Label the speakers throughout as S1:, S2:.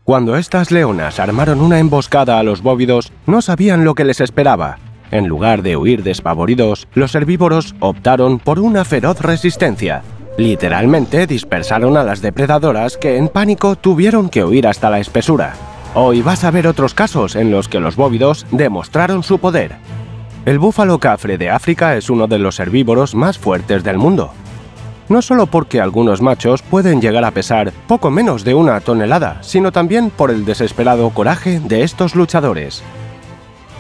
S1: Cuando estas leonas armaron una emboscada a los bóvidos, no sabían lo que les esperaba. En lugar de huir despavoridos, los herbívoros optaron por una feroz resistencia. Literalmente dispersaron a las depredadoras que en pánico tuvieron que huir hasta la espesura. Hoy vas a ver otros casos en los que los bóvidos demostraron su poder. El búfalo cafre de África es uno de los herbívoros más fuertes del mundo. No solo porque algunos machos pueden llegar a pesar poco menos de 1 tonelada, sino también por el desesperado coraje de estos luchadores.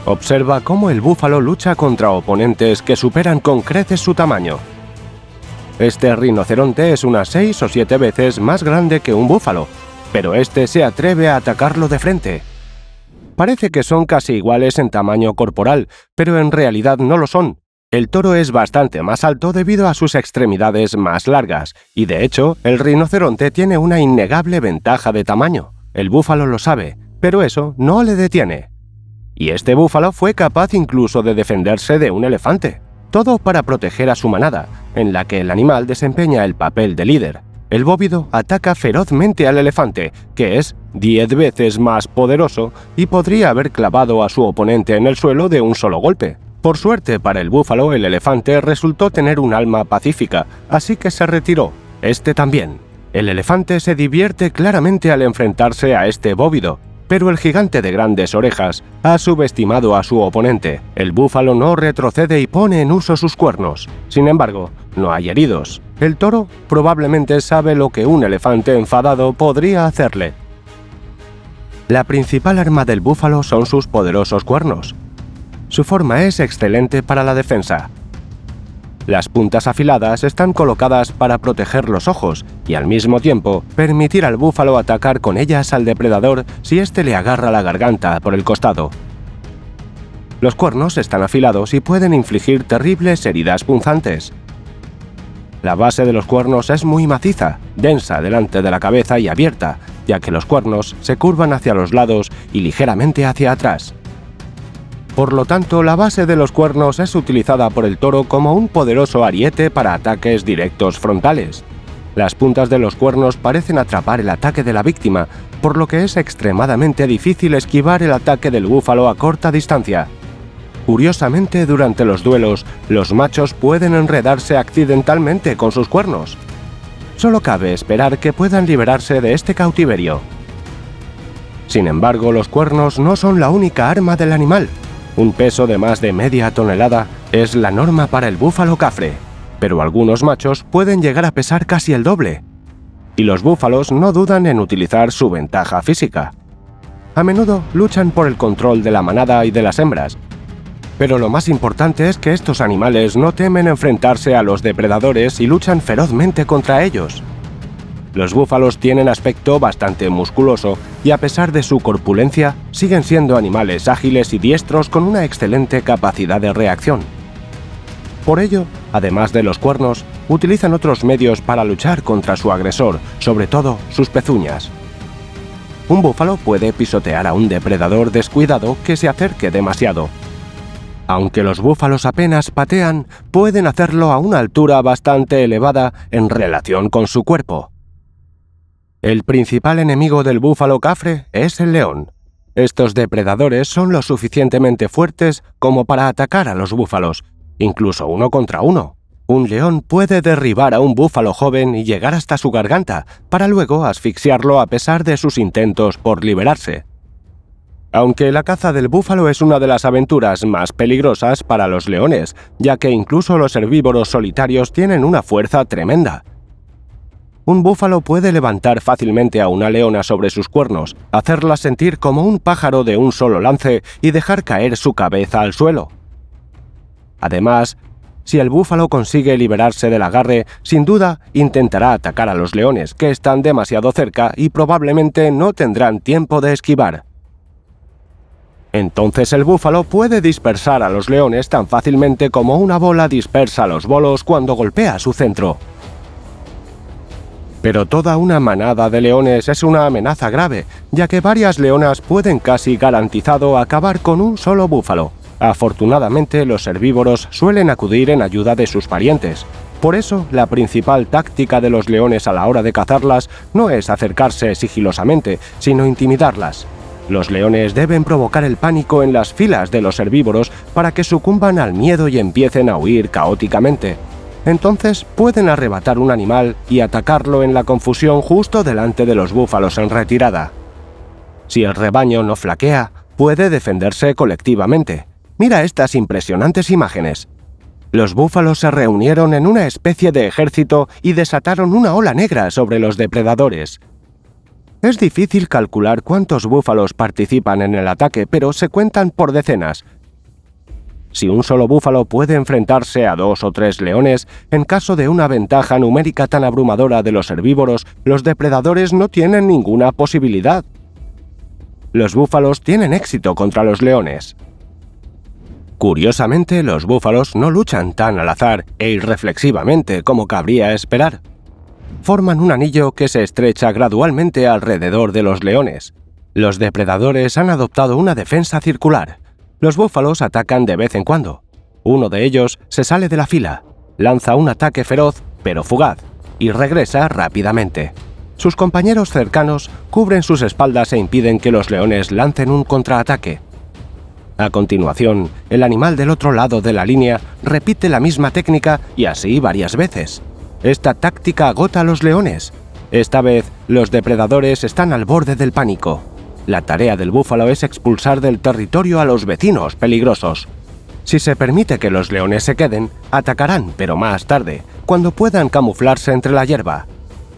S1: Observa cómo el búfalo lucha contra oponentes que superan con creces su tamaño. Este rinoceronte es unas 6 o 7 veces más grande que un búfalo, pero este se atreve a atacarlo de frente. Parece que son casi iguales en tamaño corporal, pero en realidad no lo son. El toro es bastante más alto debido a sus extremidades más largas, y de hecho, el rinoceronte tiene una innegable ventaja de tamaño. El búfalo lo sabe, pero eso no le detiene. Y este búfalo fue capaz incluso de defenderse de un elefante. Todo para proteger a su manada, en la que el animal desempeña el papel de líder. El bóvido ataca ferozmente al elefante, que es 10 veces más poderoso y podría haber clavado a su oponente en el suelo de un solo golpe. Por suerte para el búfalo, el elefante resultó tener un alma pacífica, así que se retiró. Este también. El elefante se divierte claramente al enfrentarse a este bóvido, pero el gigante de grandes orejas ha subestimado a su oponente. El búfalo no retrocede y pone en uso sus cuernos. Sin embargo, no hay heridos. El toro probablemente sabe lo que un elefante enfadado podría hacerle. La principal arma del búfalo son sus poderosos cuernos. Su forma es excelente para la defensa. Las puntas afiladas están colocadas para proteger los ojos y al mismo tiempo permitir al búfalo atacar con ellas al depredador si éste le agarra la garganta por el costado. Los cuernos están afilados y pueden infligir terribles heridas punzantes. La base de los cuernos es muy maciza, densa delante de la cabeza y abierta, ya que los cuernos se curvan hacia los lados y ligeramente hacia atrás. Por lo tanto, la base de los cuernos es utilizada por el toro como un poderoso ariete para ataques directos frontales. Las puntas de los cuernos parecen atrapar el ataque de la víctima, por lo que es extremadamente difícil esquivar el ataque del búfalo a corta distancia. Curiosamente, durante los duelos, los machos pueden enredarse accidentalmente con sus cuernos. Solo cabe esperar que puedan liberarse de este cautiverio. Sin embargo, los cuernos no son la única arma del animal. Un peso de más de media tonelada es la norma para el búfalo cafre, pero algunos machos pueden llegar a pesar casi el doble. Y los búfalos no dudan en utilizar su ventaja física. A menudo luchan por el control de la manada y de las hembras. Pero lo más importante es que estos animales no temen enfrentarse a los depredadores y luchan ferozmente contra ellos. Los búfalos tienen aspecto bastante musculoso y a pesar de su corpulencia, siguen siendo animales ágiles y diestros con una excelente capacidad de reacción. Por ello, además de los cuernos, utilizan otros medios para luchar contra su agresor, sobre todo sus pezuñas. Un búfalo puede pisotear a un depredador descuidado que se acerque demasiado. Aunque los búfalos apenas patean, pueden hacerlo a una altura bastante elevada en relación con su cuerpo. El principal enemigo del búfalo cafre es el león. Estos depredadores son lo suficientemente fuertes como para atacar a los búfalos, incluso 1 contra 1. Un león puede derribar a un búfalo joven y llegar hasta su garganta, para luego asfixiarlo a pesar de sus intentos por liberarse. Aunque la caza del búfalo es una de las aventuras más peligrosas para los leones, ya que incluso los herbívoros solitarios tienen una fuerza tremenda. Un búfalo puede levantar fácilmente a una leona sobre sus cuernos, hacerla sentir como un pájaro de un solo lance y dejar caer su cabeza al suelo. Además, si el búfalo consigue liberarse del agarre, sin duda intentará atacar a los leones, que están demasiado cerca y probablemente no tendrán tiempo de esquivar. Entonces el búfalo puede dispersar a los leones tan fácilmente como una bola dispersa a los bolos cuando golpea su centro. Pero toda una manada de leones es una amenaza grave, ya que varias leonas pueden casi garantizado acabar con un solo búfalo. Afortunadamente, los herbívoros suelen acudir en ayuda de sus parientes. Por eso, la principal táctica de los leones a la hora de cazarlas no es acercarse sigilosamente, sino intimidarlas. Los leones deben provocar el pánico en las filas de los herbívoros para que sucumban al miedo y empiecen a huir caóticamente. Entonces pueden arrebatar un animal y atacarlo en la confusión justo delante de los búfalos en retirada. Si el rebaño no flaquea, puede defenderse colectivamente. Mira estas impresionantes imágenes. Los búfalos se reunieron en una especie de ejército y desataron una ola negra sobre los depredadores. Es difícil calcular cuántos búfalos participan en el ataque, pero se cuentan por decenas. Si un solo búfalo puede enfrentarse a 2 o 3 leones, en caso de una ventaja numérica tan abrumadora de los herbívoros, los depredadores no tienen ninguna posibilidad. Los búfalos tienen éxito contra los leones. Curiosamente, los búfalos no luchan tan al azar e irreflexivamente como cabría esperar. Forman un anillo que se estrecha gradualmente alrededor de los leones. Los depredadores han adoptado una defensa circular. Los búfalos atacan de vez en cuando. Uno de ellos se sale de la fila, lanza un ataque feroz pero fugaz y regresa rápidamente. Sus compañeros cercanos cubren sus espaldas e impiden que los leones lancen un contraataque. A continuación, el animal del otro lado de la línea repite la misma técnica y así varias veces. Esta táctica agota a los leones. Esta vez, los depredadores están al borde del pánico. La tarea del búfalo es expulsar del territorio a los vecinos peligrosos. Si se permite que los leones se queden, atacarán, pero más tarde, cuando puedan camuflarse entre la hierba.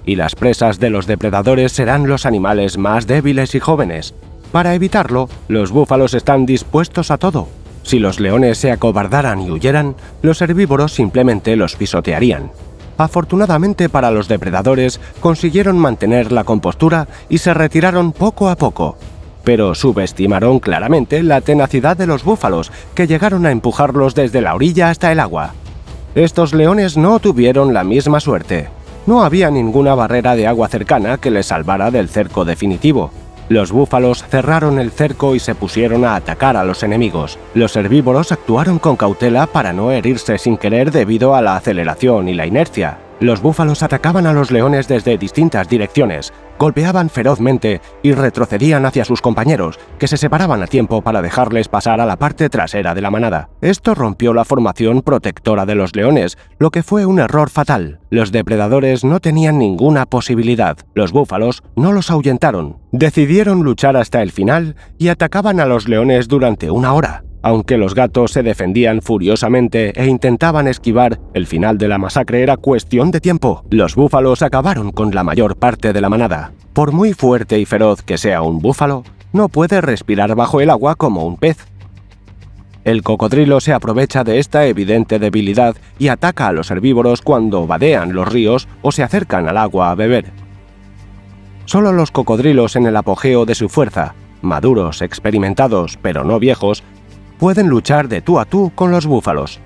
S1: Y las presas de los depredadores serán los animales más débiles y jóvenes. Para evitarlo, los búfalos están dispuestos a todo. Si los leones se acobardaran y huyeran, los herbívoros simplemente los pisotearían. Afortunadamente para los depredadores, consiguieron mantener la compostura y se retiraron poco a poco. Pero subestimaron claramente la tenacidad de los búfalos, que llegaron a empujarlos desde la orilla hasta el agua. Estos leones no tuvieron la misma suerte. No había ninguna barrera de agua cercana que les salvara del cerco definitivo. Los búfalos cerraron el cerco y se pusieron a atacar a los enemigos. Los herbívoros actuaron con cautela para no herirse sin querer debido a la aceleración y la inercia. Los búfalos atacaban a los leones desde distintas direcciones, golpeaban ferozmente y retrocedían hacia sus compañeros, que se separaban a tiempo para dejarles pasar a la parte trasera de la manada. Esto rompió la formación protectora de los leones, lo que fue un error fatal. Los depredadores no tenían ninguna posibilidad. Los búfalos no los ahuyentaron. Decidieron luchar hasta el final y atacaban a los leones durante una hora. Aunque los gatos se defendían furiosamente e intentaban esquivar, el final de la masacre era cuestión de tiempo. Los búfalos acabaron con la mayor parte de la manada. Por muy fuerte y feroz que sea un búfalo, no puede respirar bajo el agua como un pez. El cocodrilo se aprovecha de esta evidente debilidad y ataca a los herbívoros cuando vadean los ríos o se acercan al agua a beber. Solo los cocodrilos en el apogeo de su fuerza, maduros, experimentados, pero no viejos, pueden luchar de tú a tú con los búfalos.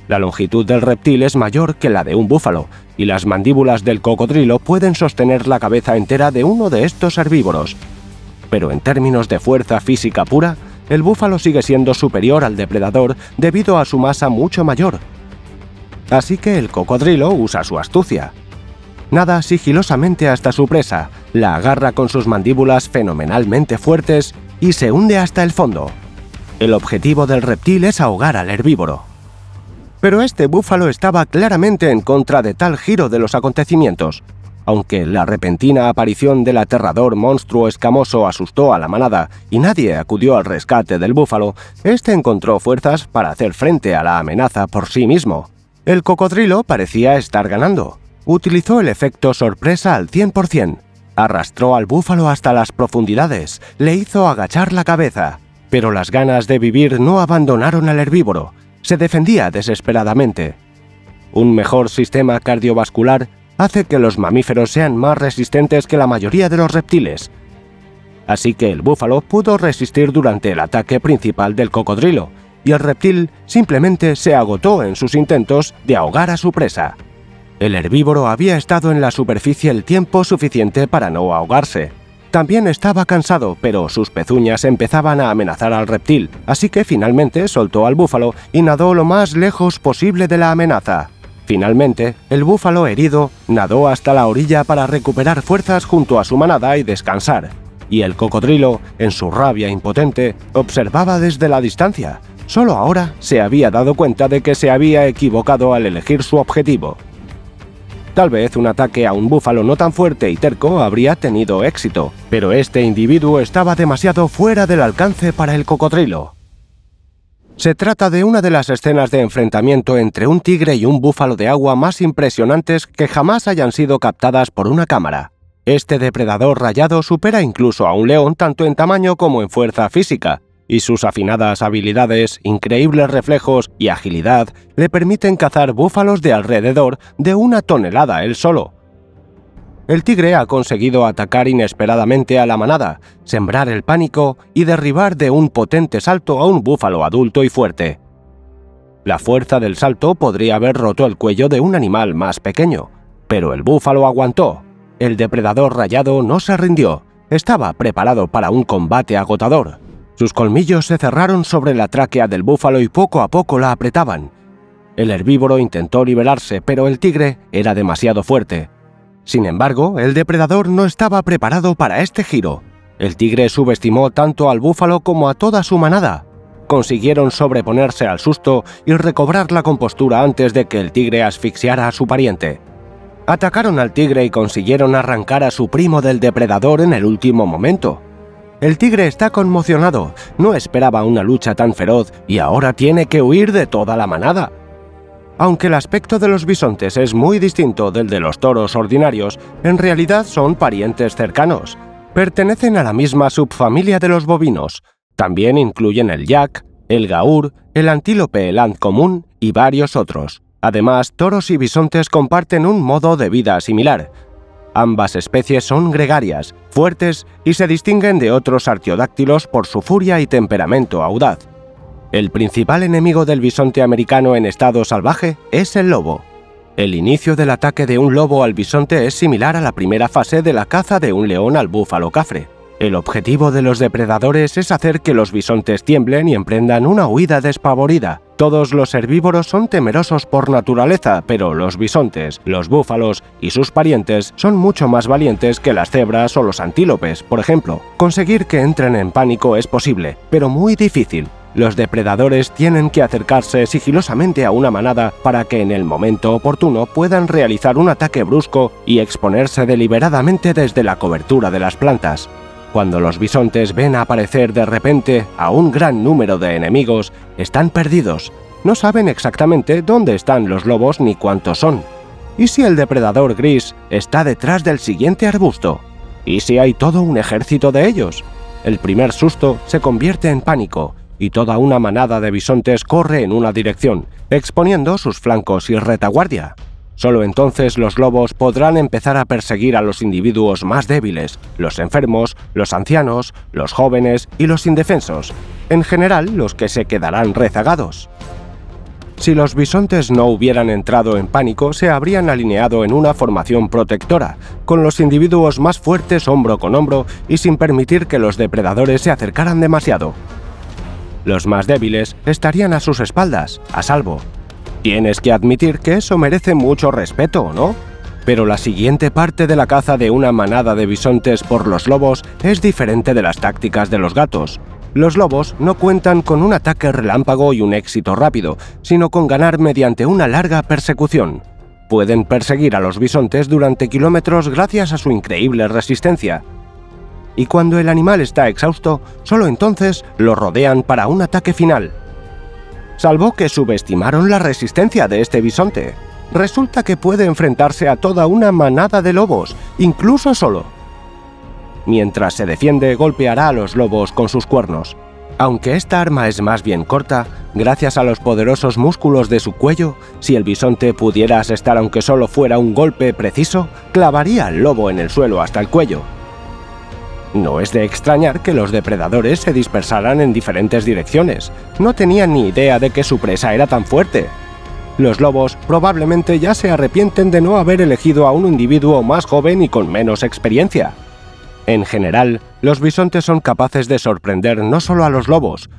S1: La longitud del reptil es mayor que la de un búfalo, y las mandíbulas del cocodrilo pueden sostener la cabeza entera de uno de estos herbívoros. Pero en términos de fuerza física pura, el búfalo sigue siendo superior al depredador debido a su masa mucho mayor. Así que el cocodrilo usa su astucia. Nada sigilosamente hasta su presa, la agarra con sus mandíbulas fenomenalmente fuertes y se hunde hasta el fondo. El objetivo del reptil es ahogar al herbívoro. Pero este búfalo estaba claramente en contra de tal giro de los acontecimientos. Aunque la repentina aparición del aterrador monstruo escamoso asustó a la manada y nadie acudió al rescate del búfalo, este encontró fuerzas para hacer frente a la amenaza por sí mismo. El cocodrilo parecía estar ganando. Utilizó el efecto sorpresa al 100%. Arrastró al búfalo hasta las profundidades, le hizo agachar la cabeza. Pero las ganas de vivir no abandonaron al herbívoro. Se defendía desesperadamente. Un mejor sistema cardiovascular hace que los mamíferos sean más resistentes que la mayoría de los reptiles. Así que el búfalo pudo resistir durante el ataque principal del cocodrilo, y el reptil simplemente se agotó en sus intentos de ahogar a su presa. El herbívoro había estado en la superficie el tiempo suficiente para no ahogarse. También estaba cansado, pero sus pezuñas empezaban a amenazar al reptil, así que finalmente soltó al búfalo y nadó lo más lejos posible de la amenaza. Finalmente, el búfalo herido nadó hasta la orilla para recuperar fuerzas junto a su manada y descansar, y el cocodrilo, en su rabia impotente, observaba desde la distancia. Solo ahora se había dado cuenta de que se había equivocado al elegir su objetivo. Tal vez un ataque a un búfalo no tan fuerte y terco habría tenido éxito, pero este individuo estaba demasiado fuera del alcance para el cocodrilo. Se trata de una de las escenas de enfrentamiento entre un tigre y un búfalo de agua más impresionantes que jamás hayan sido captadas por una cámara. Este depredador rayado supera incluso a un león tanto en tamaño como en fuerza física, y sus afinadas habilidades, increíbles reflejos y agilidad le permiten cazar búfalos de alrededor de 1 tonelada él solo. El tigre ha conseguido atacar inesperadamente a la manada, sembrar el pánico y derribar de un potente salto a un búfalo adulto y fuerte. La fuerza del salto podría haber roto el cuello de un animal más pequeño, pero el búfalo aguantó. El depredador rayado no se rindió, estaba preparado para un combate agotador. Sus colmillos se cerraron sobre la tráquea del búfalo y poco a poco la apretaban. El herbívoro intentó liberarse, pero el tigre era demasiado fuerte. Sin embargo, el depredador no estaba preparado para este giro. El tigre subestimó tanto al búfalo como a toda su manada. Consiguieron sobreponerse al susto y recobrar la compostura antes de que el tigre asfixiara a su pariente. Atacaron al tigre y consiguieron arrancar a su primo del depredador en el último momento. El tigre está conmocionado, no esperaba una lucha tan feroz y ahora tiene que huir de toda la manada. Aunque el aspecto de los bisontes es muy distinto del de los toros ordinarios, en realidad son parientes cercanos. Pertenecen a la misma subfamilia de los bovinos. También incluyen el yak, el gaur, el antílope eland común y varios otros. Además, toros y bisontes comparten un modo de vida similar. Ambas especies son gregarias, fuertes y se distinguen de otros artiodáctilos por su furia y temperamento audaz. El principal enemigo del bisonte americano en estado salvaje es el lobo. El inicio del ataque de un lobo al bisonte es similar a la primera fase de la caza de un león al búfalo cafre. El objetivo de los depredadores es hacer que los bisontes tiemblen y emprendan una huida despavorida. Todos los herbívoros son temerosos por naturaleza, pero los bisontes, los búfalos y sus parientes son mucho más valientes que las cebras o los antílopes, por ejemplo. Conseguir que entren en pánico es posible, pero muy difícil. Los depredadores tienen que acercarse sigilosamente a una manada para que en el momento oportuno puedan realizar un ataque brusco y exponerse deliberadamente desde la cobertura de las plantas. Cuando los bisontes ven aparecer de repente a un gran número de enemigos, están perdidos. No saben exactamente dónde están los lobos ni cuántos son. ¿Y si el depredador gris está detrás del siguiente arbusto? ¿Y si hay todo un ejército de ellos? El primer susto se convierte en pánico, y toda una manada de bisontes corre en una dirección, exponiendo sus flancos y retaguardia. Solo entonces los lobos podrán empezar a perseguir a los individuos más débiles, los enfermos, los ancianos, los jóvenes y los indefensos, en general los que se quedarán rezagados. Si los bisontes no hubieran entrado en pánico, se habrían alineado en una formación protectora, con los individuos más fuertes hombro con hombro y sin permitir que los depredadores se acercaran demasiado. Los más débiles estarían a sus espaldas, a salvo. Tienes que admitir que eso merece mucho respeto, ¿no? Pero la siguiente parte de la caza de una manada de bisontes por los lobos es diferente de las tácticas de los gatos. Los lobos no cuentan con un ataque relámpago y un éxito rápido, sino con ganar mediante una larga persecución. Pueden perseguir a los bisontes durante kilómetros gracias a su increíble resistencia. Y cuando el animal está exhausto, solo entonces lo rodean para un ataque final. Salvo que subestimaron la resistencia de este bisonte. Resulta que puede enfrentarse a toda una manada de lobos, incluso solo. Mientras se defiende, golpeará a los lobos con sus cuernos. Aunque esta arma es más bien corta, gracias a los poderosos músculos de su cuello, si el bisonte pudiera asestar aunque solo fuera un golpe preciso, clavaría al lobo en el suelo hasta el cuello. No es de extrañar que los depredadores se dispersaran en diferentes direcciones. No tenían ni idea de que su presa era tan fuerte. Los lobos probablemente ya se arrepienten de no haber elegido a un individuo más joven y con menos experiencia. En general, los bisontes son capaces de sorprender no solo a los lobos,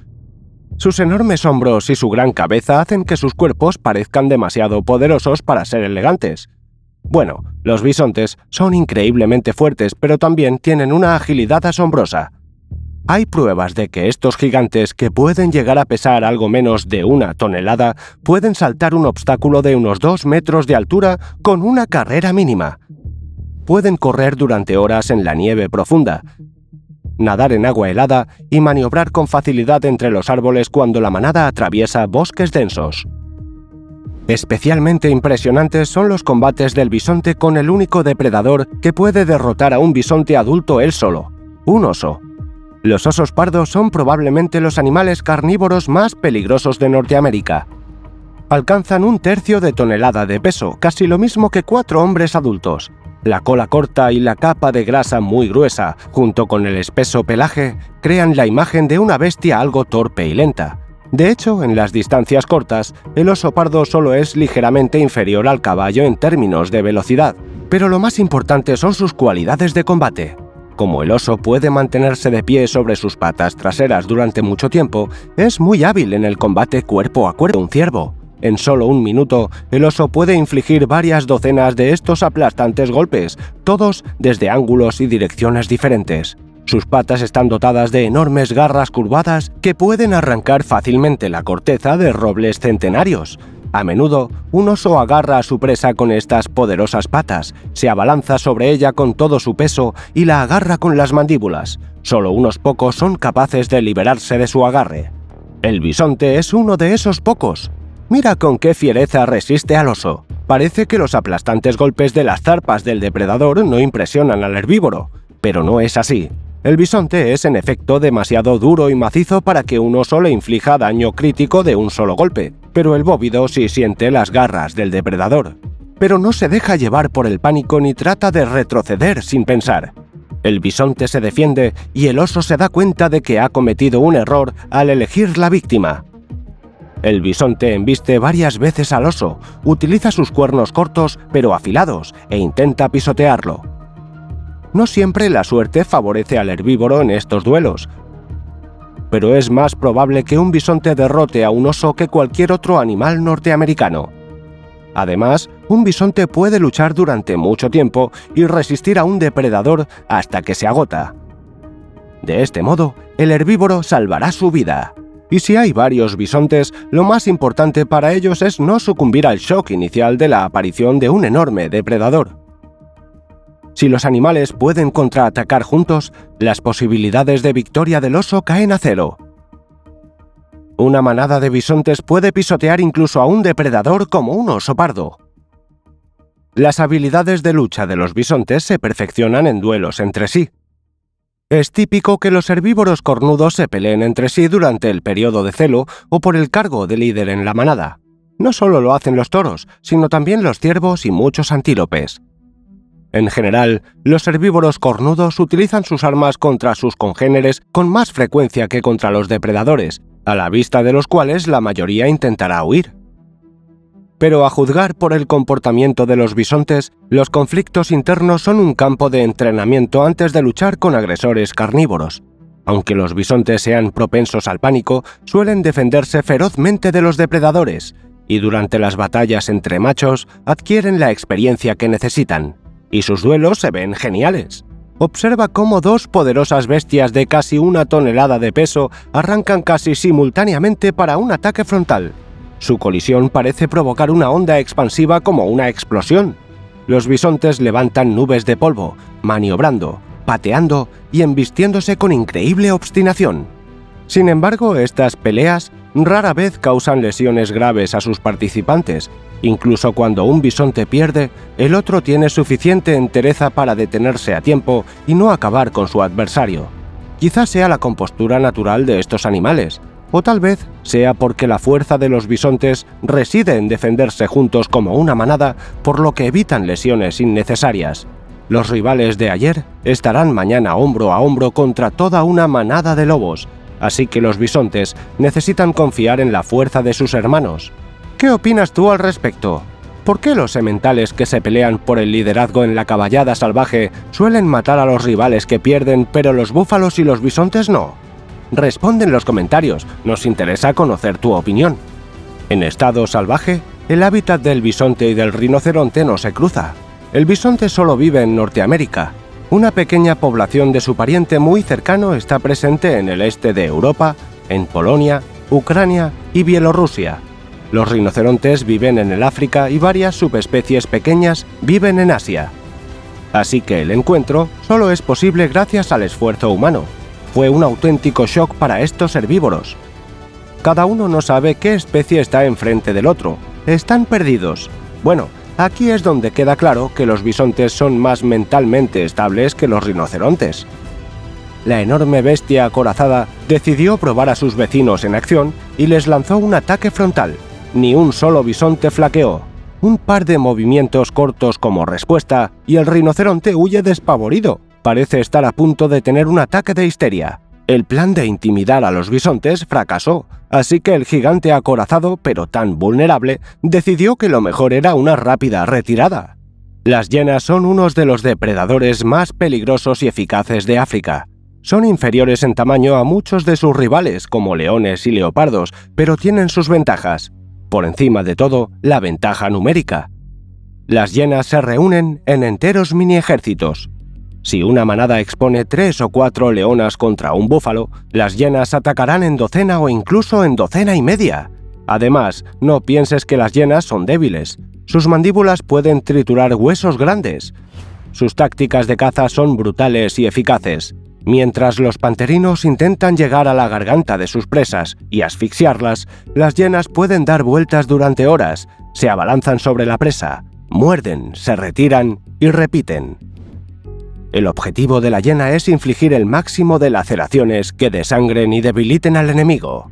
S1: Sus enormes hombros y su gran cabeza hacen que sus cuerpos parezcan demasiado poderosos para ser elegantes. Bueno, los bisontes son increíblemente fuertes, pero también tienen una agilidad asombrosa. Hay pruebas de que estos gigantes, que pueden llegar a pesar algo menos de 1 tonelada, pueden saltar un obstáculo de unos 2 metros de altura con una carrera mínima. Pueden correr durante horas en la nieve profunda, nadar en agua helada y maniobrar con facilidad entre los árboles cuando la manada atraviesa bosques densos. Especialmente impresionantes son los combates del bisonte con el único depredador que puede derrotar a un bisonte adulto él solo, un oso. Los osos pardos son probablemente los animales carnívoros más peligrosos de Norteamérica. Alcanzan 1/3 de tonelada de peso, casi lo mismo que 4 hombres adultos. La cola corta y la capa de grasa muy gruesa, junto con el espeso pelaje, crean la imagen de una bestia algo torpe y lenta. De hecho, en las distancias cortas, el oso pardo solo es ligeramente inferior al caballo en términos de velocidad, pero lo más importante son sus cualidades de combate. Como el oso puede mantenerse de pie sobre sus patas traseras durante mucho tiempo, es muy hábil en el combate cuerpo a cuerpo. Un ciervo. En solo 1 minuto, el oso puede infligir varias docenas de estos aplastantes golpes, todos desde ángulos y direcciones diferentes. Sus patas están dotadas de enormes garras curvadas que pueden arrancar fácilmente la corteza de robles centenarios. A menudo, un oso agarra a su presa con estas poderosas patas, se abalanza sobre ella con todo su peso y la agarra con las mandíbulas. Solo unos pocos son capaces de liberarse de su agarre. El bisonte es uno de esos pocos. Mira con qué fiereza resiste al oso. Parece que los aplastantes golpes de las zarpas del depredador no impresionan al herbívoro, pero no es así. El bisonte es en efecto demasiado duro y macizo para que un oso le inflija daño crítico de un solo golpe, pero el bóvido sí siente las garras del depredador. Pero no se deja llevar por el pánico ni trata de retroceder sin pensar. El bisonte se defiende y el oso se da cuenta de que ha cometido un error al elegir la víctima. El bisonte embiste varias veces al oso, utiliza sus cuernos cortos pero afilados e intenta pisotearlo. No siempre la suerte favorece al herbívoro en estos duelos, pero es más probable que un bisonte derrote a un oso que cualquier otro animal norteamericano. Además, un bisonte puede luchar durante mucho tiempo y resistir a un depredador hasta que se agota. De este modo, el herbívoro salvará su vida. Y si hay varios bisontes, lo más importante para ellos es no sucumbir al shock inicial de la aparición de un enorme depredador. Si los animales pueden contraatacar juntos, las posibilidades de victoria del oso caen a 0. Una manada de bisontes puede pisotear incluso a un depredador como un oso pardo. Las habilidades de lucha de los bisontes se perfeccionan en duelos entre sí. Es típico que los herbívoros cornudos se peleen entre sí durante el periodo de celo o por el cargo de líder en la manada. No solo lo hacen los toros, sino también los ciervos y muchos antílopes. En general, los herbívoros cornudos utilizan sus armas contra sus congéneres con más frecuencia que contra los depredadores, a la vista de los cuales la mayoría intentará huir. Pero a juzgar por el comportamiento de los bisontes, los conflictos internos son un campo de entrenamiento antes de luchar con agresores carnívoros. Aunque los bisontes sean propensos al pánico, suelen defenderse ferozmente de los depredadores, y durante las batallas entre machos adquieren la experiencia que necesitan. Y sus duelos se ven geniales. Observa cómo 2 poderosas bestias de casi 1 tonelada de peso arrancan casi simultáneamente para un ataque frontal. Su colisión parece provocar una onda expansiva como una explosión. Los bisontes levantan nubes de polvo, maniobrando, pateando y embistiéndose con increíble obstinación. Sin embargo, estas peleas rara vez causan lesiones graves a sus participantes. Incluso cuando un bisonte pierde, el otro tiene suficiente entereza para detenerse a tiempo y no acabar con su adversario. Quizás sea la compostura natural de estos animales, o tal vez sea porque la fuerza de los bisontes reside en defenderse juntos como una manada, por lo que evitan lesiones innecesarias. Los rivales de ayer estarán mañana hombro a hombro contra toda una manada de lobos, así que los bisontes necesitan confiar en la fuerza de sus hermanos. ¿Qué opinas tú al respecto? ¿Por qué los sementales que se pelean por el liderazgo en la caballada salvaje suelen matar a los rivales que pierden, pero los búfalos y los bisontes no? Responde en los comentarios, nos interesa conocer tu opinión. En estado salvaje, el hábitat del bisonte y del rinoceronte no se cruza. El bisonte solo vive en Norteamérica. Una pequeña población de su pariente muy cercano está presente en el este de Europa, en Polonia, Ucrania y Bielorrusia. Los rinocerontes viven en el África y varias subespecies pequeñas viven en Asia. Así que el encuentro solo es posible gracias al esfuerzo humano. Fue un auténtico shock para estos herbívoros. Cada uno no sabe qué especie está enfrente del otro. Están perdidos. Bueno, aquí es donde queda claro que los bisontes son más mentalmente estables que los rinocerontes. La enorme bestia acorazada decidió probar a sus vecinos en acción y les lanzó un ataque frontal. Ni un solo bisonte flaqueó. Un par de movimientos cortos como respuesta y el rinoceronte huye despavorido. Parece estar a punto de tener un ataque de histeria. El plan de intimidar a los bisontes fracasó, así que el gigante acorazado, pero tan vulnerable, decidió que lo mejor era una rápida retirada. Las hienas son unos de los depredadores más peligrosos y eficaces de África. Son inferiores en tamaño a muchos de sus rivales, como leones y leopardos, pero tienen sus ventajas. Por encima de todo, la ventaja numérica. Las hienas se reúnen en enteros mini ejércitos. Si una manada expone 3 o 4 leonas contra un búfalo, las hienas atacarán en docena o incluso en docena y media. Además, no pienses que las hienas son débiles. Sus mandíbulas pueden triturar huesos grandes. Sus tácticas de caza son brutales y eficaces. Mientras los panterinos intentan llegar a la garganta de sus presas y asfixiarlas, las hienas pueden dar vueltas durante horas, se abalanzan sobre la presa, muerden, se retiran y repiten. El objetivo de la hiena es infligir el máximo de laceraciones que desangren y debiliten al enemigo.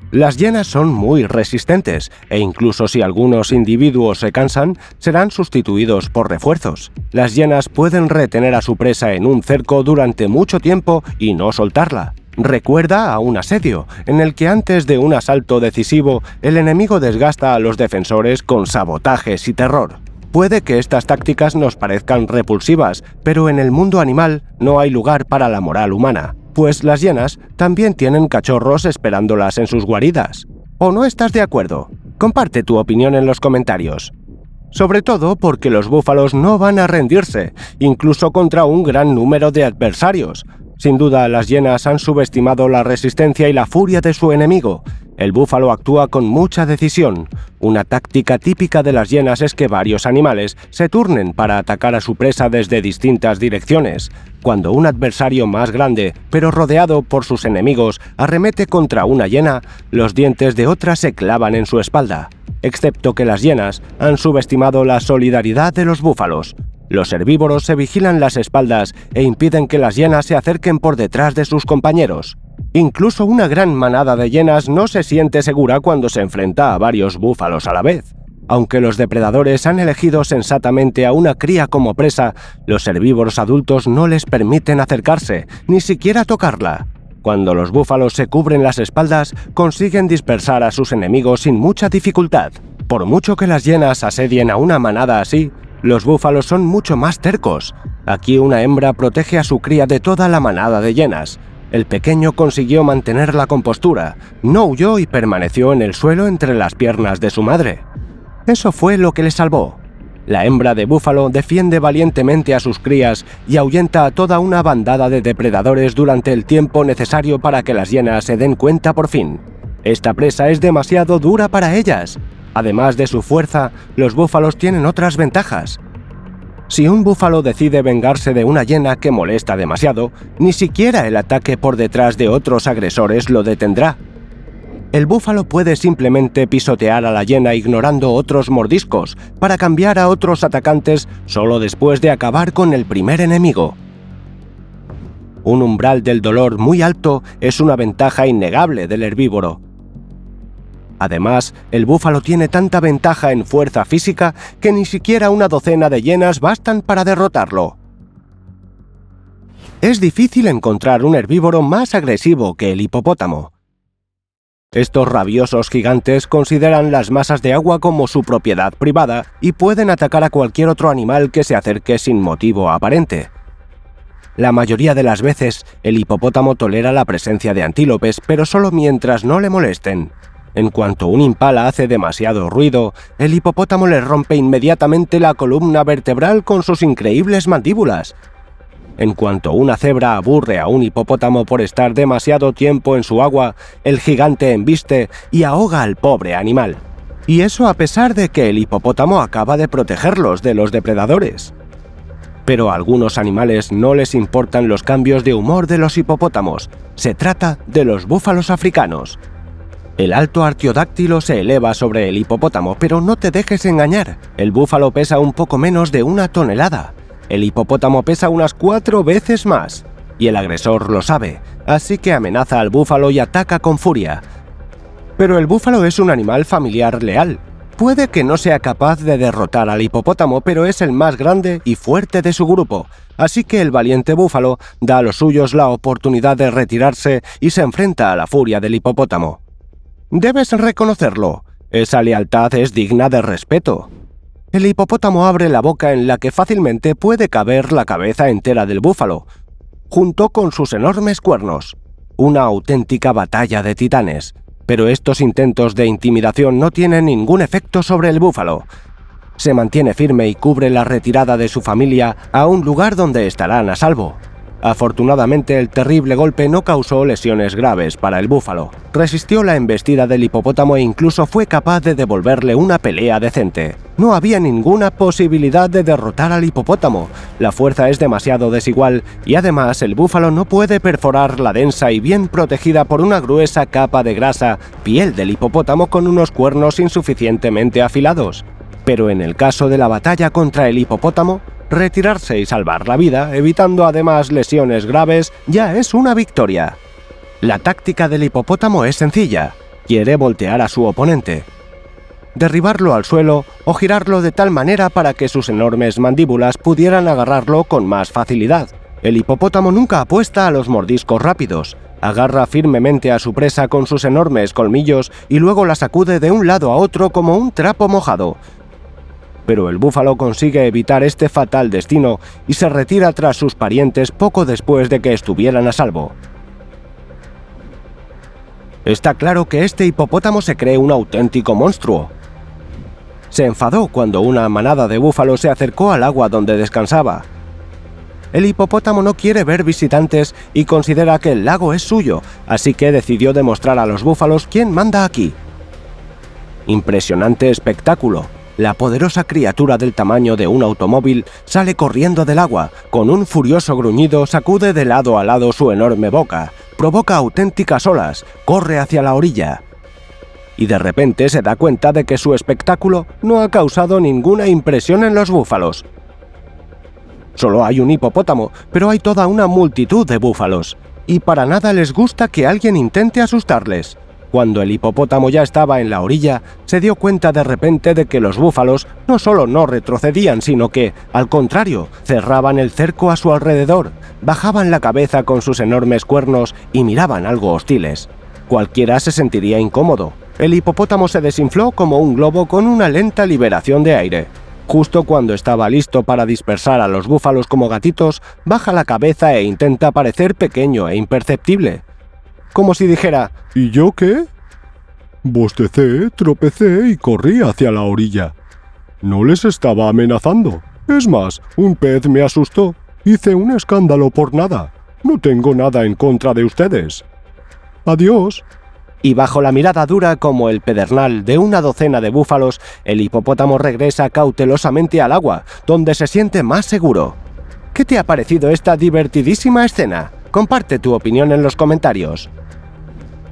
S1: Las hienas son muy resistentes e incluso si algunos individuos se cansan, serán sustituidos por refuerzos. Las hienas pueden retener a su presa en un cerco durante mucho tiempo y no soltarla. Recuerda a un asedio, en el que antes de un asalto decisivo, el enemigo desgasta a los defensores con sabotajes y terror. Puede que estas tácticas nos parezcan repulsivas, pero en el mundo animal no hay lugar para la moral humana, pues las hienas también tienen cachorros esperándolas en sus guaridas. ¿O no estás de acuerdo? Comparte tu opinión en los comentarios. Sobre todo porque los búfalos no van a rendirse, incluso contra un gran número de adversarios. Sin duda, las hienas han subestimado la resistencia y la furia de su enemigo. El búfalo actúa con mucha decisión. Una táctica típica de las hienas es que varios animales se turnen para atacar a su presa desde distintas direcciones. Cuando un adversario más grande, pero rodeado por sus enemigos, arremete contra una hiena, los dientes de otra se clavan en su espalda. Excepto que las hienas han subestimado la solidaridad de los búfalos. Los herbívoros se vigilan las espaldas e impiden que las hienas se acerquen por detrás de sus compañeros. Incluso una gran manada de hienas no se siente segura cuando se enfrenta a varios búfalos a la vez. Aunque los depredadores han elegido sensatamente a una cría como presa, los herbívoros adultos no les permiten acercarse, ni siquiera tocarla. Cuando los búfalos se cubren las espaldas, consiguen dispersar a sus enemigos sin mucha dificultad. Por mucho que las hienas asedien a una manada así, los búfalos son mucho más tercos. Aquí una hembra protege a su cría de toda la manada de hienas. El pequeño consiguió mantener la compostura, no huyó y permaneció en el suelo entre las piernas de su madre. Eso fue lo que le salvó. La hembra de búfalo defiende valientemente a sus crías y ahuyenta a toda una bandada de depredadores durante el tiempo necesario para que las hienas se den cuenta por fin. Esta presa es demasiado dura para ellas. Además de su fuerza, los búfalos tienen otras ventajas. Si un búfalo decide vengarse de una hiena que molesta demasiado, ni siquiera el ataque por detrás de otros agresores lo detendrá. El búfalo puede simplemente pisotear a la hiena ignorando otros mordiscos para cambiar a otros atacantes solo después de acabar con el primer enemigo. Un umbral del dolor muy alto es una ventaja innegable del herbívoro. Además, el búfalo tiene tanta ventaja en fuerza física que ni siquiera una docena de hienas bastan para derrotarlo. Es difícil encontrar un herbívoro más agresivo que el hipopótamo. Estos rabiosos gigantes consideran las masas de agua como su propiedad privada y pueden atacar a cualquier otro animal que se acerque sin motivo aparente. La mayoría de las veces, el hipopótamo tolera la presencia de antílopes, pero solo mientras no le molesten. En cuanto un impala hace demasiado ruido, el hipopótamo le rompe inmediatamente la columna vertebral con sus increíbles mandíbulas. En cuanto una cebra aburre a un hipopótamo por estar demasiado tiempo en su agua, el gigante embiste y ahoga al pobre animal. Y eso a pesar de que el hipopótamo acaba de protegerlos de los depredadores. Pero a algunos animales no les importan los cambios de humor de los hipopótamos. Se trata de los búfalos africanos. El alto artiodáctilo se eleva sobre el hipopótamo, pero no te dejes engañar. El búfalo pesa un poco menos de 1 tonelada. El hipopótamo pesa unas 4 veces más. Y el agresor lo sabe, así que amenaza al búfalo y ataca con furia. Pero el búfalo es un animal familiar leal. Puede que no sea capaz de derrotar al hipopótamo, pero es el más grande y fuerte de su grupo, así que el valiente búfalo da a los suyos la oportunidad de retirarse y se enfrenta a la furia del hipopótamo. Debes reconocerlo, esa lealtad es digna de respeto. El hipopótamo abre la boca en la que fácilmente puede caber la cabeza entera del búfalo, junto con sus enormes cuernos. Una auténtica batalla de titanes. Pero estos intentos de intimidación no tienen ningún efecto sobre el búfalo. Se mantiene firme y cubre la retirada de su familia a un lugar donde estarán a salvo. Afortunadamente, el terrible golpe no causó lesiones graves para el búfalo. Resistió la embestida del hipopótamo e incluso fue capaz de devolverle una pelea decente. No había ninguna posibilidad de derrotar al hipopótamo. La fuerza es demasiado desigual y además el búfalo no puede perforar la densa y bien protegida por una gruesa capa de grasa piel del hipopótamo con unos cuernos insuficientemente afilados. Pero en el caso de la batalla contra el hipopótamo, retirarse y salvar la vida, evitando además lesiones graves, ya es una victoria. La táctica del hipopótamo es sencilla. Quiere voltear a su oponente, derribarlo al suelo o girarlo de tal manera para que sus enormes mandíbulas pudieran agarrarlo con más facilidad. El hipopótamo nunca apuesta a los mordiscos rápidos. Agarra firmemente a su presa con sus enormes colmillos y luego la sacude de un lado a otro como un trapo mojado. Pero el búfalo consigue evitar este fatal destino y se retira tras sus parientes poco después de que estuvieran a salvo. Está claro que este hipopótamo se cree un auténtico monstruo. Se enfadó cuando una manada de búfalos se acercó al agua donde descansaba. El hipopótamo no quiere ver visitantes y considera que el lago es suyo, así que decidió demostrar a los búfalos quién manda aquí. Impresionante espectáculo. La poderosa criatura del tamaño de un automóvil sale corriendo del agua, con un furioso gruñido sacude de lado a lado su enorme boca, provoca auténticas olas, corre hacia la orilla. Y de repente se da cuenta de que su espectáculo no ha causado ninguna impresión en los búfalos. Solo hay un hipopótamo, pero hay toda una multitud de búfalos, y para nada les gusta que alguien intente asustarles. Cuando el hipopótamo ya estaba en la orilla, se dio cuenta de repente de que los búfalos no solo no retrocedían, sino que, al contrario, cerraban el cerco a su alrededor, bajaban la cabeza con sus enormes cuernos y miraban algo hostiles. Cualquiera se sentiría incómodo. El hipopótamo se desinfló como un globo con una lenta liberación de aire. Justo cuando estaba listo para dispersar a los búfalos como gatitos, baja la cabeza e intenta parecer pequeño e imperceptible. Como si dijera,
S2: ¿y yo qué? Bostecé, tropecé y corrí hacia la orilla. No les estaba amenazando. Es más, un pez me asustó. Hice un escándalo por nada. No tengo nada en contra de ustedes. Adiós.
S1: Y bajo la mirada dura como el pedernal de una docena de búfalos, el hipopótamo regresa cautelosamente al agua, donde se siente más seguro. ¿Qué te ha parecido esta divertidísima escena? Comparte tu opinión en los comentarios.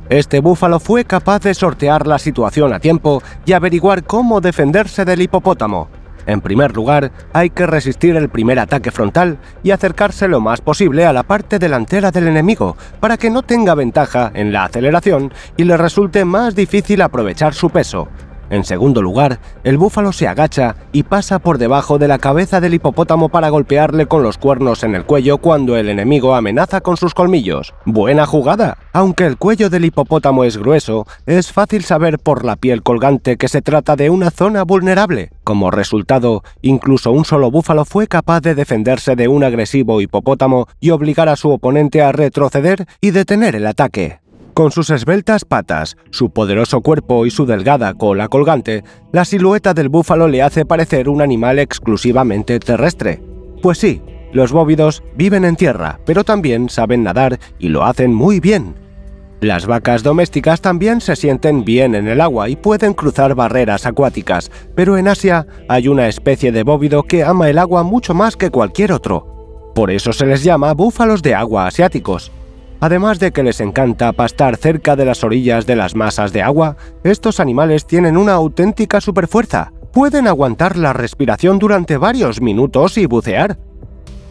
S1: Este búfalo fue capaz de sortear la situación a tiempo y averiguar cómo defenderse del hipopótamo. En primer lugar, hay que resistir el primer ataque frontal y acercarse lo más posible a la parte delantera del enemigo para que no tenga ventaja en la aceleración y le resulte más difícil aprovechar su peso. En segundo lugar, el búfalo se agacha y pasa por debajo de la cabeza del hipopótamo para golpearle con los cuernos en el cuello cuando el enemigo amenaza con sus colmillos. ¡Buena jugada! Aunque el cuello del hipopótamo es grueso, es fácil saber por la piel colgante que se trata de una zona vulnerable. Como resultado, incluso un solo búfalo fue capaz de defenderse de un agresivo hipopótamo y obligar a su oponente a retroceder y detener el ataque. Con sus esbeltas patas, su poderoso cuerpo y su delgada cola colgante, la silueta del búfalo le hace parecer un animal exclusivamente terrestre. Pues sí, los bóvidos viven en tierra, pero también saben nadar y lo hacen muy bien. Las vacas domésticas también se sienten bien en el agua y pueden cruzar barreras acuáticas, pero en Asia hay una especie de bóvido que ama el agua mucho más que cualquier otro. Por eso se les llama búfalos de agua asiáticos. Además de que les encanta pastar cerca de las orillas de las masas de agua, estos animales tienen una auténtica superfuerza. Pueden aguantar la respiración durante varios minutos y bucear.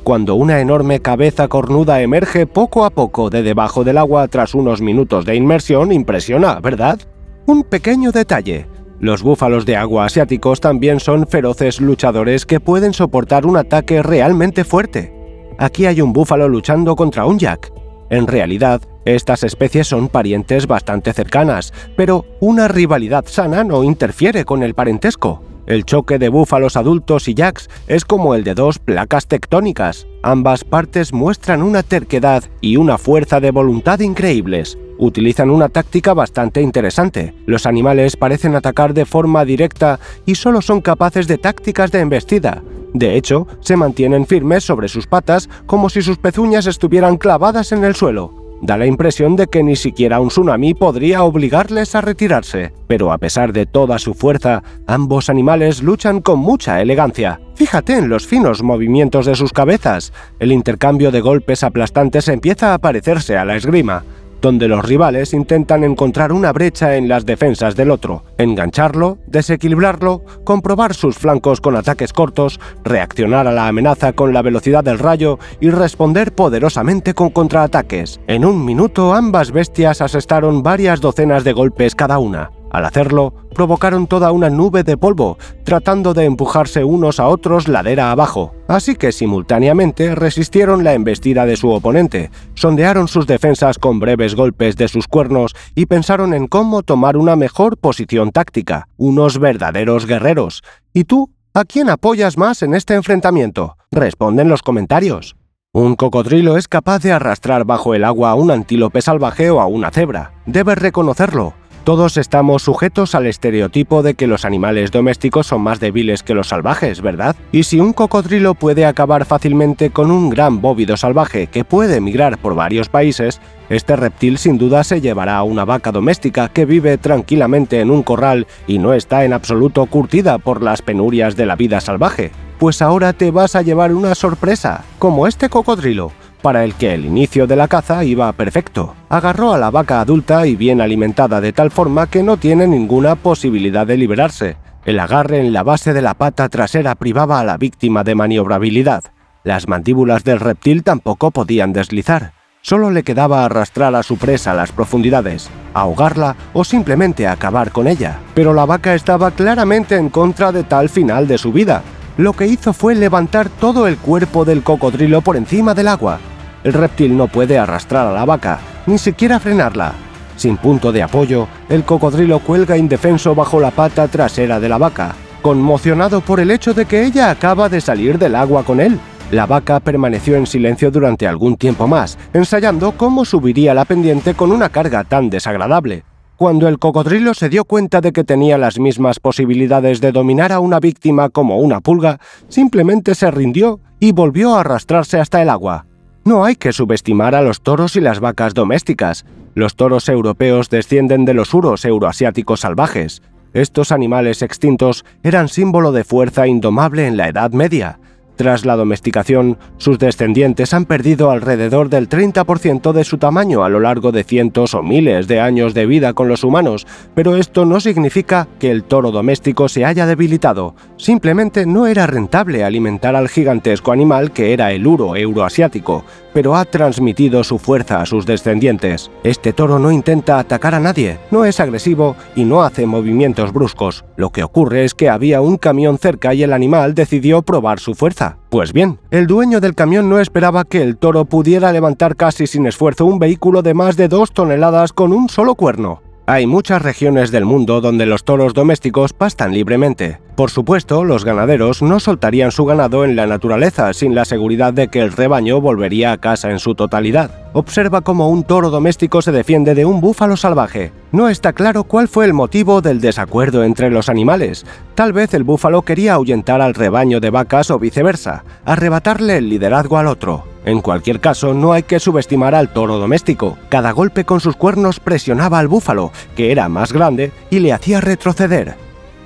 S1: Cuando una enorme cabeza cornuda emerge poco a poco de debajo del agua tras unos minutos de inmersión, impresiona, ¿verdad? Un pequeño detalle. Los búfalos de agua asiáticos también son feroces luchadores que pueden soportar un ataque realmente fuerte. Aquí hay un búfalo luchando contra un yak. En realidad, estas especies son parientes bastante cercanas, pero una rivalidad sana no interfiere con el parentesco. El choque de búfalos adultos y yaks es como el de dos placas tectónicas. Ambas partes muestran una terquedad y una fuerza de voluntad increíbles. Utilizan una táctica bastante interesante. Los animales parecen atacar de forma directa y solo son capaces de tácticas de embestida. De hecho, se mantienen firmes sobre sus patas como si sus pezuñas estuvieran clavadas en el suelo. Da la impresión de que ni siquiera un tsunami podría obligarles a retirarse. Pero a pesar de toda su fuerza, ambos animales luchan con mucha elegancia. Fíjate en los finos movimientos de sus cabezas. El intercambio de golpes aplastantes empieza a parecerse a la esgrima, donde los rivales intentan encontrar una brecha en las defensas del otro, engancharlo, desequilibrarlo, comprobar sus flancos con ataques cortos, reaccionar a la amenaza con la velocidad del rayo y responder poderosamente con contraataques. En un minuto ambas bestias asestaron varias docenas de golpes cada una. Al hacerlo, provocaron toda una nube de polvo, tratando de empujarse unos a otros ladera abajo. Así que simultáneamente resistieron la embestida de su oponente, sondearon sus defensas con breves golpes de sus cuernos y pensaron en cómo tomar una mejor posición táctica. Unos verdaderos guerreros. ¿Y tú? ¿A quién apoyas más en este enfrentamiento? Responde en los comentarios. Un cocodrilo es capaz de arrastrar bajo el agua a un antílope salvaje o a una cebra. Debes reconocerlo. Todos estamos sujetos al estereotipo de que los animales domésticos son más débiles que los salvajes, ¿verdad? Y si un cocodrilo puede acabar fácilmente con un gran bóvido salvaje que puede migrar por varios países, este reptil sin duda se llevará a una vaca doméstica que vive tranquilamente en un corral y no está en absoluto curtida por las penurias de la vida salvaje. Pues ahora te vas a llevar una sorpresa, como este cocodrilo, para el que el inicio de la caza iba perfecto. Agarró a la vaca adulta y bien alimentada de tal forma que no tiene ninguna posibilidad de liberarse. El agarre en la base de la pata trasera privaba a la víctima de maniobrabilidad. Las mandíbulas del reptil tampoco podían deslizar. Solo le quedaba arrastrar a su presa a las profundidades, ahogarla o simplemente acabar con ella. Pero la vaca estaba claramente en contra de tal final de su vida. Lo que hizo fue levantar todo el cuerpo del cocodrilo por encima del agua. El reptil no puede arrastrar a la vaca, ni siquiera frenarla. Sin punto de apoyo, el cocodrilo cuelga indefenso bajo la pata trasera de la vaca, conmocionado por el hecho de que ella acaba de salir del agua con él. La vaca permaneció en silencio durante algún tiempo más, ensayando cómo subiría la pendiente con una carga tan desagradable. Cuando el cocodrilo se dio cuenta de que tenía las mismas posibilidades de dominar a una víctima como una pulga, simplemente se rindió y volvió a arrastrarse hasta el agua. No hay que subestimar a los toros y las vacas domésticas. Los toros europeos descienden de los uros euroasiáticos salvajes. Estos animales extintos eran símbolo de fuerza indomable en la Edad Media. Tras la domesticación, sus descendientes han perdido alrededor del 30% de su tamaño a lo largo de cientos o miles de años de vida con los humanos, pero esto no significa que el toro doméstico se haya debilitado. Simplemente no era rentable alimentar al gigantesco animal que era el uro euroasiático, pero ha transmitido su fuerza a sus descendientes. Este toro no intenta atacar a nadie, no es agresivo y no hace movimientos bruscos. Lo que ocurre es que había un camión cerca y el animal decidió probar su fuerza. Pues bien, el dueño del camión no esperaba que el toro pudiera levantar casi sin esfuerzo un vehículo de más de 2 toneladas con un solo cuerno. Hay muchas regiones del mundo donde los toros domésticos pastan libremente. Por supuesto, los ganaderos no soltarían su ganado en la naturaleza sin la seguridad de que el rebaño volvería a casa en su totalidad. Observa cómo un toro doméstico se defiende de un búfalo salvaje. No está claro cuál fue el motivo del desacuerdo entre los animales. Tal vez el búfalo quería ahuyentar al rebaño de vacas o viceversa, arrebatarle el liderazgo al otro. En cualquier caso, no hay que subestimar al toro doméstico. Cada golpe con sus cuernos presionaba al búfalo, que era más grande, y le hacía retroceder.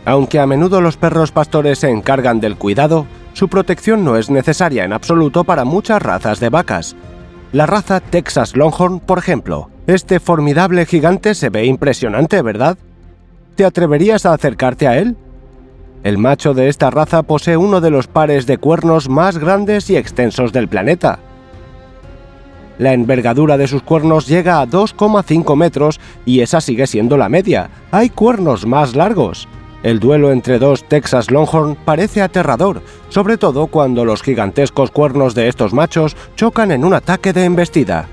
S1: Aunque a menudo los perros pastores se encargan del cuidado, su protección no es necesaria en absoluto para muchas razas de vacas. La raza Texas Longhorn, por ejemplo. Este formidable gigante se ve impresionante, ¿verdad? ¿Te atreverías a acercarte a él? El macho de esta raza posee uno de los pares de cuernos más grandes y extensos del planeta. La envergadura de sus cuernos llega a 2,5 metros y esa sigue siendo la media. Hay cuernos más largos. El duelo entre dos Texas Longhorn parece aterrador, sobre todo cuando los gigantescos cuernos de estos machos chocan en un ataque de embestida.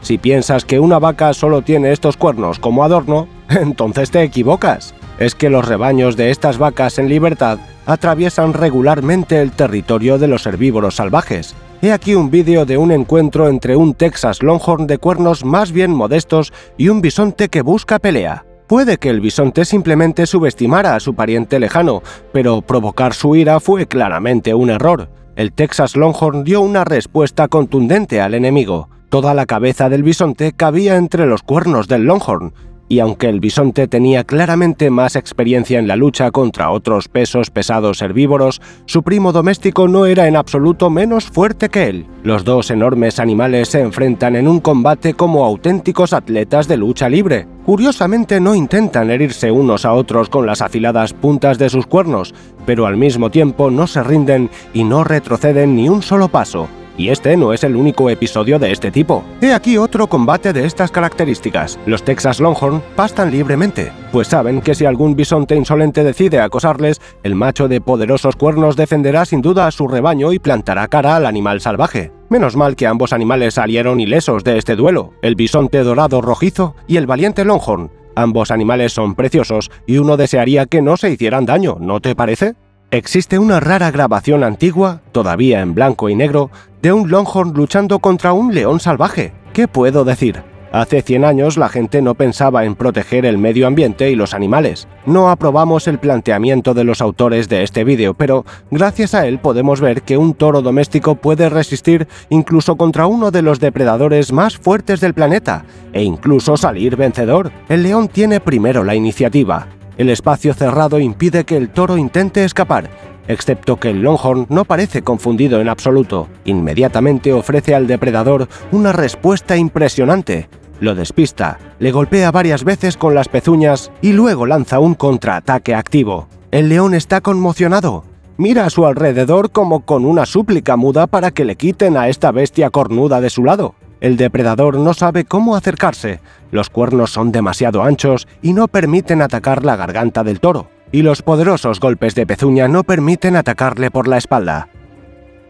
S1: Si piensas que una vaca solo tiene estos cuernos como adorno, entonces te equivocas. Es que los rebaños de estas vacas en libertad atraviesan regularmente el territorio de los herbívoros salvajes. He aquí un vídeo de un encuentro entre un Texas Longhorn de cuernos más bien modestos y un bisonte que busca pelea. Puede que el bisonte simplemente subestimara a su pariente lejano, pero provocar su ira fue claramente un error. El Texas Longhorn dio una respuesta contundente al enemigo. Toda la cabeza del bisonte cabía entre los cuernos del Longhorn, y aunque el bisonte tenía claramente más experiencia en la lucha contra otros pesos pesados herbívoros, su primo doméstico no era en absoluto menos fuerte que él. Los dos enormes animales se enfrentan en un combate como auténticos atletas de lucha libre. Curiosamente no intentan herirse unos a otros con las afiladas puntas de sus cuernos, pero al mismo tiempo no se rinden y no retroceden ni un solo paso. Y este no es el único episodio de este tipo. He aquí otro combate de estas características. Los Texas Longhorn pastan libremente, pues saben que si algún bisonte insolente decide acosarles, el macho de poderosos cuernos defenderá sin duda a su rebaño y plantará cara al animal salvaje. Menos mal que ambos animales salieron ilesos de este duelo, el bisonte dorado rojizo y el valiente Longhorn. Ambos animales son preciosos y uno desearía que no se hicieran daño, ¿no te parece? Existe una rara grabación antigua, todavía en blanco y negro, de un Longhorn luchando contra un león salvaje. ¿Qué puedo decir? Hace 100 años la gente no pensaba en proteger el medio ambiente y los animales. No aprobamos el planteamiento de los autores de este vídeo, pero gracias a él podemos ver que un toro doméstico puede resistir incluso contra uno de los depredadores más fuertes del planeta, e incluso salir vencedor. El león tiene primero la iniciativa. El espacio cerrado impide que el toro intente escapar, excepto que el Longhorn no parece confundido en absoluto. Inmediatamente ofrece al depredador una respuesta impresionante. Lo despista, le golpea varias veces con las pezuñas y luego lanza un contraataque activo. El león está conmocionado. Mira a su alrededor como con una súplica muda para que le quiten a esta bestia cornuda de su lado. El depredador no sabe cómo acercarse, los cuernos son demasiado anchos y no permiten atacar la garganta del toro, y los poderosos golpes de pezuña no permiten atacarle por la espalda.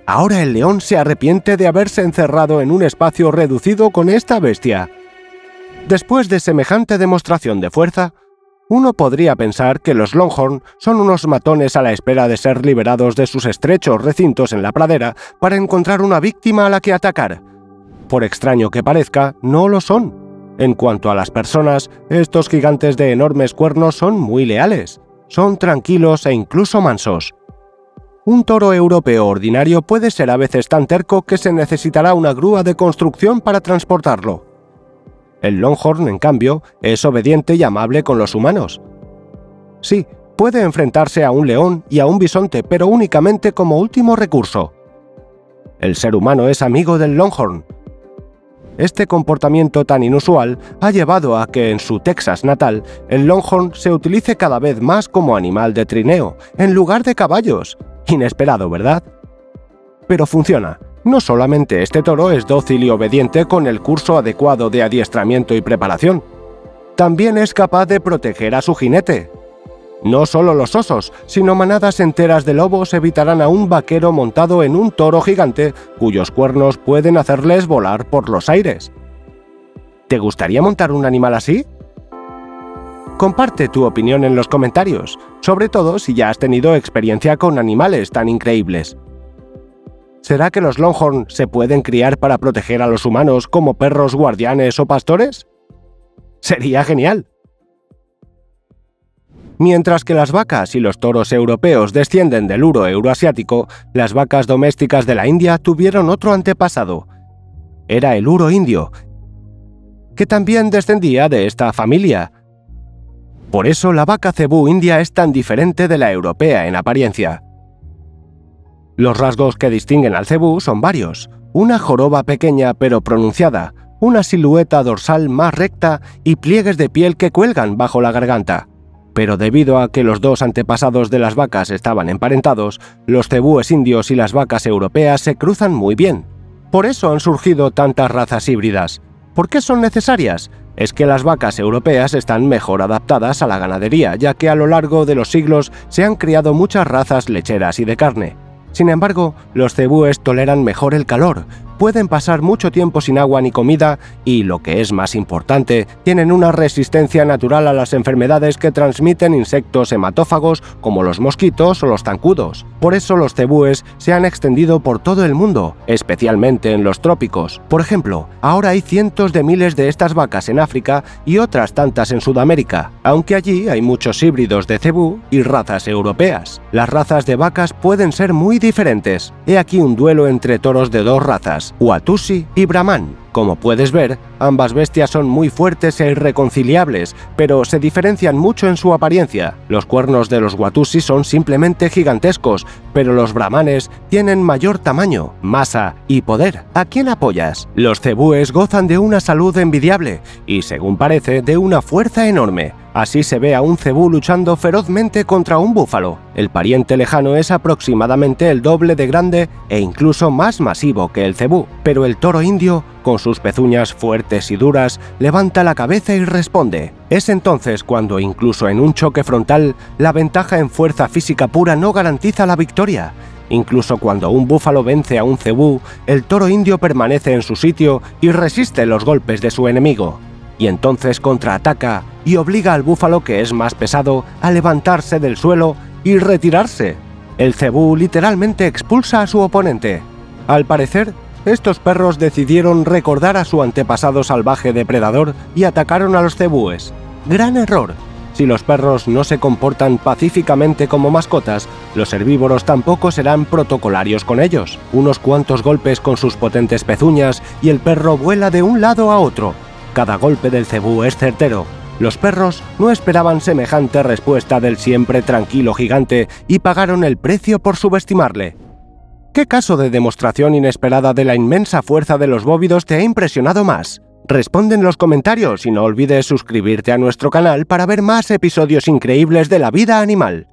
S1: Ahora el león se arrepiente de haberse encerrado en un espacio reducido con esta bestia. Después de semejante demostración de fuerza, uno podría pensar que los Longhorn son unos matones a la espera de ser liberados de sus estrechos recintos en la pradera para encontrar una víctima a la que atacar. Por extraño que parezca, no lo son. En cuanto a las personas, estos gigantes de enormes cuernos son muy leales. Son tranquilos e incluso mansos. Un toro europeo ordinario puede ser a veces tan terco que se necesitará una grúa de construcción para transportarlo. El Longhorn, en cambio, es obediente y amable con los humanos. Sí, Puede enfrentarse a un león y a un bisonte, pero únicamente como último recurso. El ser humano es amigo del Longhorn. Este comportamiento tan inusual ha llevado a que en su Texas natal el Longhorn se utilice cada vez más como animal de trineo, en lugar de caballos. Inesperado, ¿verdad? Pero funciona. No solamente este toro es dócil y obediente con el curso adecuado de adiestramiento y preparación, también es capaz de proteger a su jinete. No solo los osos, sino manadas enteras de lobos evitarán a un vaquero montado en un toro gigante cuyos cuernos pueden hacerles volar por los aires. ¿Te gustaría montar un animal así? Comparte tu opinión en los comentarios, sobre todo si ya has tenido experiencia con animales tan increíbles. ¿Será que los Longhorn se pueden criar para proteger a los humanos como perros guardianes o pastores? ¡Sería genial! Mientras que las vacas y los toros europeos descienden del uro euroasiático, las vacas domésticas de la India tuvieron otro antepasado. Era el uro indio, que también descendía de esta familia. Por eso la vaca cebú india es tan diferente de la europea en apariencia. Los rasgos que distinguen al cebú son varios: una joroba pequeña pero pronunciada, una silueta dorsal más recta y pliegues de piel que cuelgan bajo la garganta. Pero debido a que los dos antepasados de las vacas estaban emparentados, los cebúes indios y las vacas europeas se cruzan muy bien. Por eso han surgido tantas razas híbridas. ¿Por qué son necesarias? Es que las vacas europeas están mejor adaptadas a la ganadería, ya que a lo largo de los siglos se han criado muchas razas lecheras y de carne. Sin embargo, los cebúes toleran mejor el calor, pueden pasar mucho tiempo sin agua ni comida y, lo que es más importante, tienen una resistencia natural a las enfermedades que transmiten insectos hematófagos como los mosquitos o los zancudos. Por eso los cebúes se han extendido por todo el mundo, especialmente en los trópicos. Por ejemplo, ahora hay cientos de miles de estas vacas en África y otras tantas en Sudamérica, aunque allí hay muchos híbridos de cebú y razas europeas. Las razas de vacas pueden ser muy diferentes. He aquí un duelo entre toros de dos razas, Watusi y Brahman. Como puedes ver, ambas bestias son muy fuertes e irreconciliables, pero se diferencian mucho en su apariencia. Los cuernos de los Watusi son simplemente gigantescos, pero los brahmanes tienen mayor tamaño, masa y poder. ¿A quién apoyas? Los cebúes gozan de una salud envidiable y, según parece, de una fuerza enorme. Así se ve a un cebú luchando ferozmente contra un búfalo. El pariente lejano es aproximadamente el doble de grande e incluso más masivo que el cebú, pero el toro indio, con sus pezuñas fuertes y duras, levanta la cabeza y responde. Es entonces cuando, incluso en un choque frontal, la ventaja en fuerza física pura no garantiza la victoria. Incluso cuando un búfalo vence a un cebú, el toro indio permanece en su sitio y resiste los golpes de su enemigo. Y entonces contraataca y obliga al búfalo, que es más pesado, a levantarse del suelo y retirarse. El cebú literalmente expulsa a su oponente. Al parecer, estos perros decidieron recordar a su antepasado salvaje depredador y atacaron a los cebúes. ¡Gran error! Si los perros no se comportan pacíficamente como mascotas, los herbívoros tampoco serán protocolarios con ellos. Unos cuantos golpes con sus potentes pezuñas y el perro vuela de un lado a otro. Cada golpe del cebú es certero. Los perros no esperaban semejante respuesta del siempre tranquilo gigante y pagaron el precio por subestimarle. ¿Qué caso de demostración inesperada de la inmensa fuerza de los bóvidos te ha impresionado más? Responde en los comentarios y no olvides suscribirte a nuestro canal para ver más episodios increíbles de la vida animal.